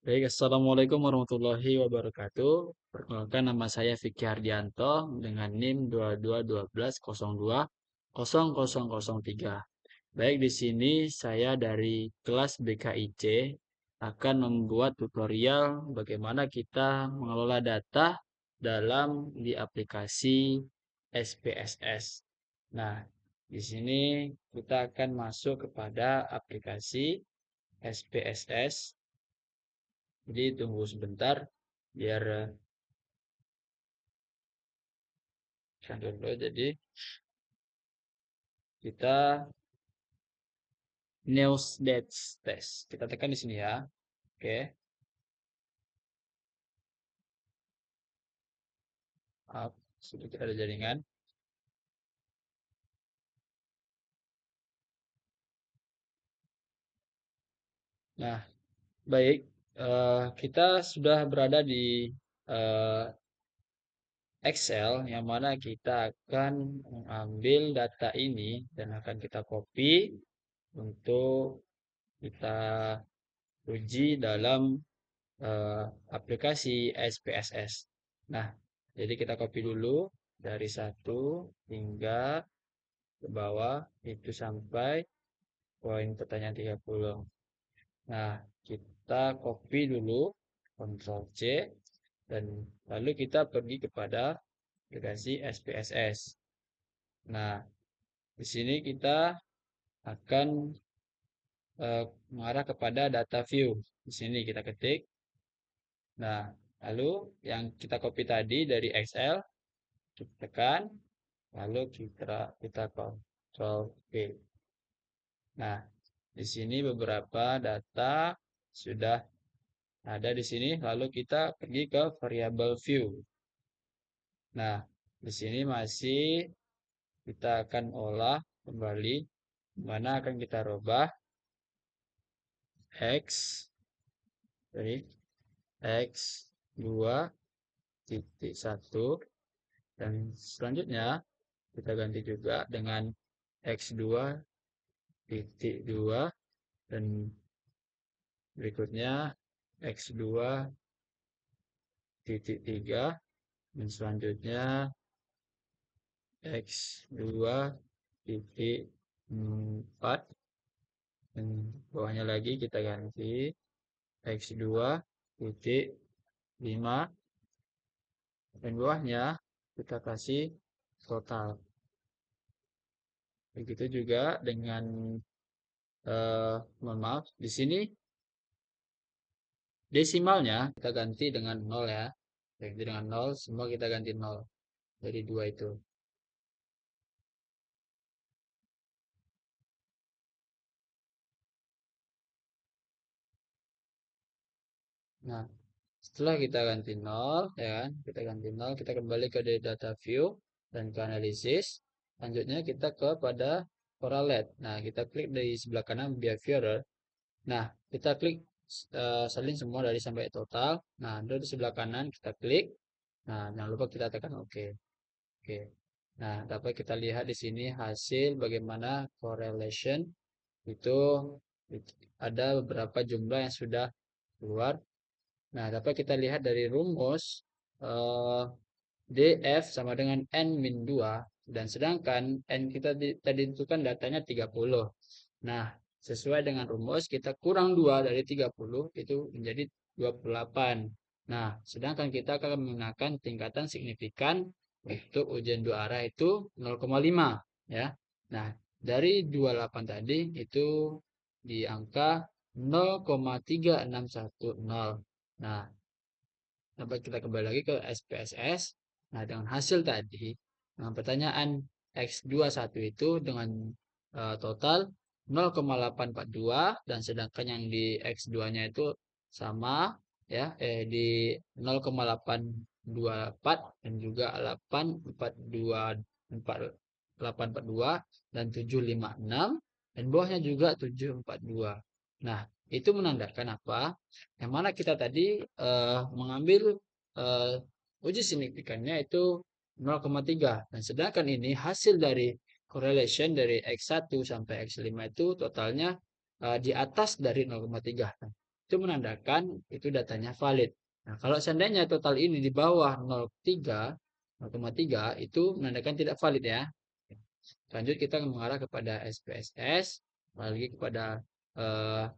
Baik, Assalamualaikum warahmatullahi wabarakatuh. Perkenalkan nama saya Vicky Hardianto dengan NIM 2212020003. Baik, di sini saya dari kelas BKIC akan membuat tutorial bagaimana kita mengelola data dalam di aplikasi SPSS. Nah, di sini kita akan masuk kepada aplikasi SPSS. Jadi tunggu sebentar biar dulu. Jadi kita news dates test. Kita tekan di sini ya. Oke. Up. Sudah kita ada jaringan. Nah, baik. Kita sudah berada di eh, Excel yang mana kita akan mengambil data ini dan akan kita copy untuk kita uji dalam aplikasi SPSS. Nah, jadi kita copy dulu dari satu hingga ke bawah itu sampai poin pertanyaan 30. Nah, kita copy dulu, Ctrl C, dan lalu kita pergi kepada aplikasi SPSS. Nah, di sini kita akan mengarah kepada data view. Di sini kita ketik. Nah, lalu yang kita copy tadi dari Excel, kita tekan, lalu kita Ctrl V. Nah, di sini beberapa data sudah ada di sini, lalu kita pergi ke variable view. Nah, di sini masih kita akan olah kembali, mana akan kita rubah X, jadi X2.1, dan selanjutnya kita ganti juga dengan X2.2, dan berikutnya X2.3, dan selanjutnya X2.4, dan bawahnya lagi kita ganti X2.5, dan bawahnya kita kasih total. Begitu juga dengan mohon maaf, di sini desimalnya kita ganti dengan 0 ya. Ganti dengan 0, semua kita ganti 0 dari 2 itu. Nah, setelah kita ganti 0, ya kan? Kita ganti 0, kita kembali ke data view dan ke analisis. Selanjutnya kita kepada correlate. Nah, kita klik di sebelah kanan behavioral. Nah, kita klik salin semua dari sampai total. Nah, dari sebelah kanan kita klik. Nah, jangan lupa kita tekan OK. Oke. Nah, dapat kita lihat di sini hasil bagaimana correlation itu ada beberapa jumlah yang sudah keluar. Nah, dapat kita lihat dari rumus eh, DF sama dengan N min 2, dan sedangkan N kita tadi itu kan datanya 30. Nah, sesuai dengan rumus kita kurang 2 dari 30 itu menjadi 28. Nah, sedangkan kita akan menggunakan tingkatan signifikan untuk ujian dua arah itu 0,5 ya. Nah, dari 28 tadi itu di angka 0,3610. Nah, dapat kita kembali lagi ke SPSS. Nah, dengan hasil tadi, dengan pertanyaan X21 itu dengan total 0,842, dan sedangkan yang di X2-nya itu sama ya, di 0,824 dan juga 842 dan 756, dan bawahnya juga 742. Nah, itu menandakan apa? Yang mana kita tadi mengambil uji signifikannya itu 0,3, dan sedangkan ini hasil dari correlation dari X1 sampai X5 itu totalnya di atas dari 0,3. itu menandakan itu datanya valid. Nah, kalau seandainya total ini di bawah 0,3 itu menandakan tidak valid ya. Lanjut kita mengarah kepada SPSS, lagi kepada uh,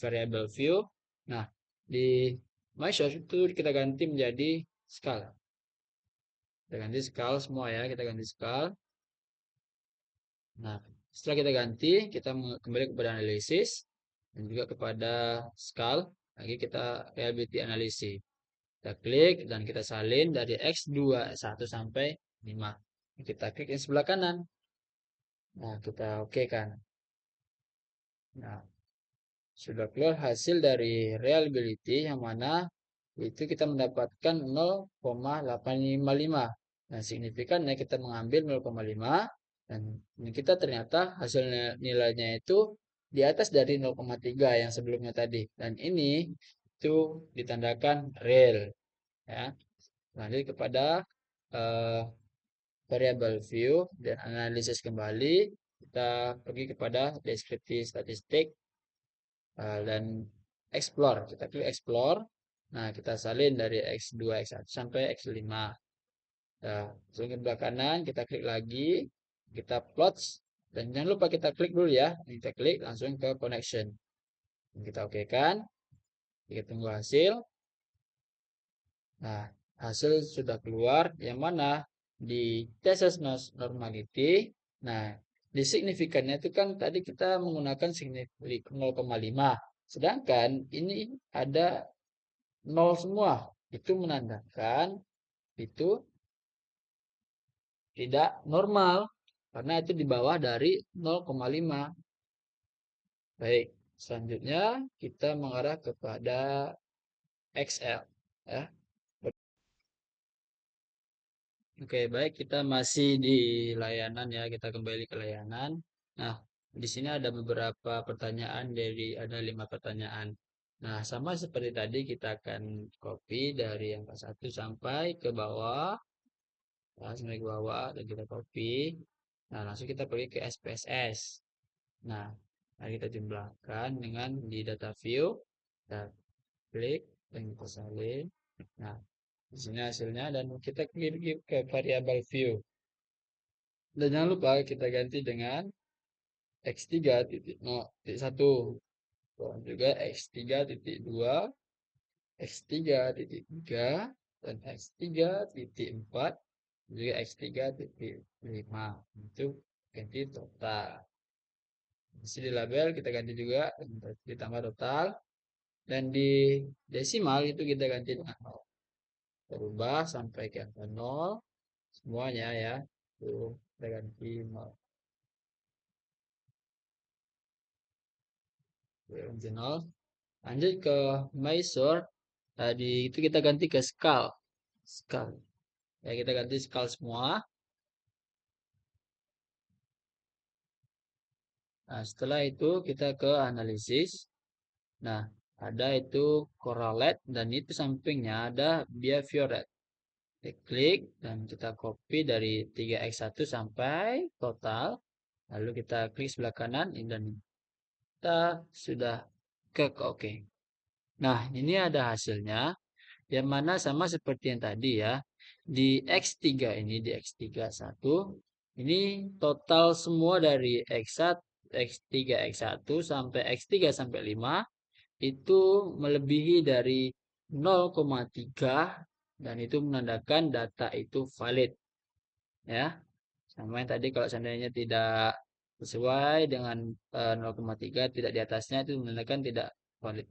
variable view. Nah, di mySource itu kita ganti menjadi skal. Kita ganti skal semua ya, kita ganti skal. Nah, setelah kita ganti, kita kembali kepada analisis dan juga kepada skal. Lagi kita reliability analysis. Kita klik dan kita salin dari X21 sampai 5. Kita klik yang sebelah kanan. Nah, kita oke kan. Nah, sudah keluar hasil dari reliability yang mana itu kita mendapatkan 0,855. Nah, signifikannya kita mengambil 0,5 dan kita ternyata hasil nilainya itu di atas dari 0,3 yang sebelumnya tadi. Dan ini itu ditandakan real ya. Lanjut kepada uh, variable view dan analisis kembali. Kita pergi kepada deskripsi statistik dan explore. Kita klik explore. Nah, kita salin dari X2, X1 sampai X5. Nah, langsung ke belah kanan, kita klik lagi, kita plots, dan jangan lupa kita klik dulu ya. Kita klik langsung ke connection. Kita oke kan, kita tunggu hasil. Nah, hasil sudah keluar, yang mana di thesis normality. Nah, di signifikannya itu kan tadi kita menggunakan signifikan 0,5. Sedangkan ini ada 0 semua. Itu menandakan itu tidak normal karena itu di bawah dari 0,5. Baik, selanjutnya kita mengarah kepada XL ya. Oke, baik, kita masih di layanan ya, kita kembali ke layanan. Nah, di sini ada beberapa pertanyaan ada 5 pertanyaan. Nah, sama seperti tadi kita akan copy dari yang ke 1 sampai ke bawah, ya, sampai ke bawah dan kita copy. Nah, langsung kita pergi ke SPSS. Nah, mari kita jumlahkan dengan di data view. Kita klik dan kita salin. Nah, di sini hasilnya dan kita klik ke variable view. Dan jangan lupa kita ganti dengan X3.0.1 dan juga X3.2, X3.3 dan X3.4 juga X3.5 itu ganti total. Di sini label kita ganti juga ditambah total dan di desimal itu kita ganti dengan 0. Berubah sampai ke angka 0 semuanya ya. Tuh, kita ganti 0. Ganti 0. Lanjut ke measure. Tadi itu kita ganti ke skal. Skal. Ya, kita ganti skal semua. Nah, setelah itu kita ke analisis. Nah, ada itu correlate dan itu sampingnya ada behavior rate. Kita klik dan kita copy dari 3x1 sampai total. Lalu kita klik sebelah kanan dan kita sudah ke oke. Nah, ini ada hasilnya yang mana sama seperti yang tadi ya. Di X3 ini, di X31, ini total semua dari X1, X3, X1 sampai X3 sampai 5 itu melebihi dari 0,3 dan itu menandakan data itu valid ya. Sama yang tadi kalau seandainya tidak sesuai dengan 0,3 tidak di atasnya itu menandakan tidak valid.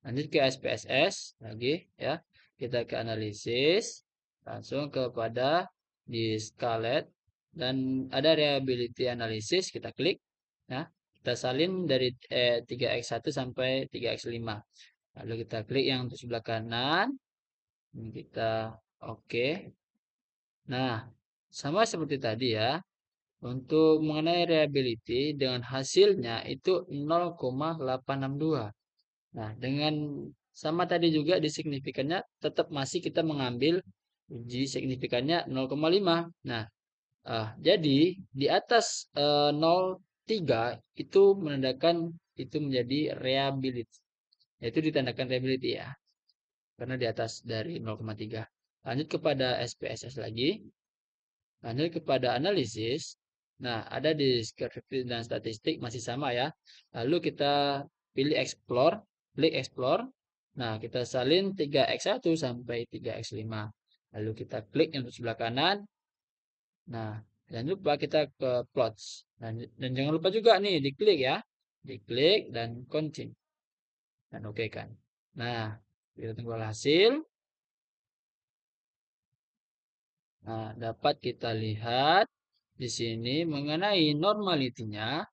Lanjut ke SPSS lagi ya. Kita ke analisis, langsung kepada di scarlet dan ada reliability analysis kita klik ya. Kita salin dari 3x1 sampai 3x5. Lalu kita klik yang untuk sebelah kanan. Ini kita oke. Nah, sama seperti tadi ya. Untuk mengenai reliability dengan hasilnya itu 0,862. Nah, dengan sama tadi juga di signifikannya tetap masih kita mengambil uji signifikannya 0,5. Nah, jadi di atas 0,3 itu menandakan itu menjadi reliability. Yaitu ditandakan reliability ya, karena di atas dari 0,3. Lanjut kepada SPSS lagi. Lanjut kepada analisis. Nah, ada di deskripsi dan statistik masih sama ya. Lalu kita pilih explore, klik explore. Nah, kita salin 3x1 sampai 3x5. Lalu kita klik yang sebelah kanan. Nah, jangan lupa kita ke plots. Dan jangan lupa juga nih diklik ya. Diklik dan continue. Dan oke kan. Nah, kita tunggu hasil. Nah, dapat kita lihat di sini mengenai normalitinya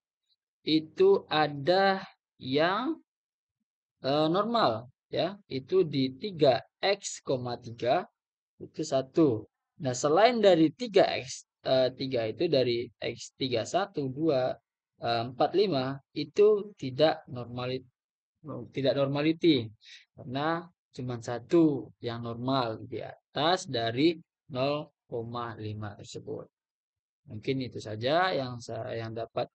itu ada yang normal ya, itu di 3x,3 itu 1. Nah, selain dari 3x 3 itu dari x3 1 2 4 5 itu tidak normality karena cuma satu yang normal di atas dari 0,5 tersebut. Mungkin itu saja yang saya yang dapat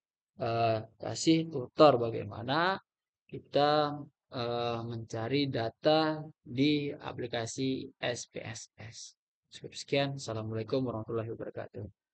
kasih tutor bagaimana kita mencari data di aplikasi SPSS. Cukup sekian. Assalamualaikum warahmatullahi wabarakatuh.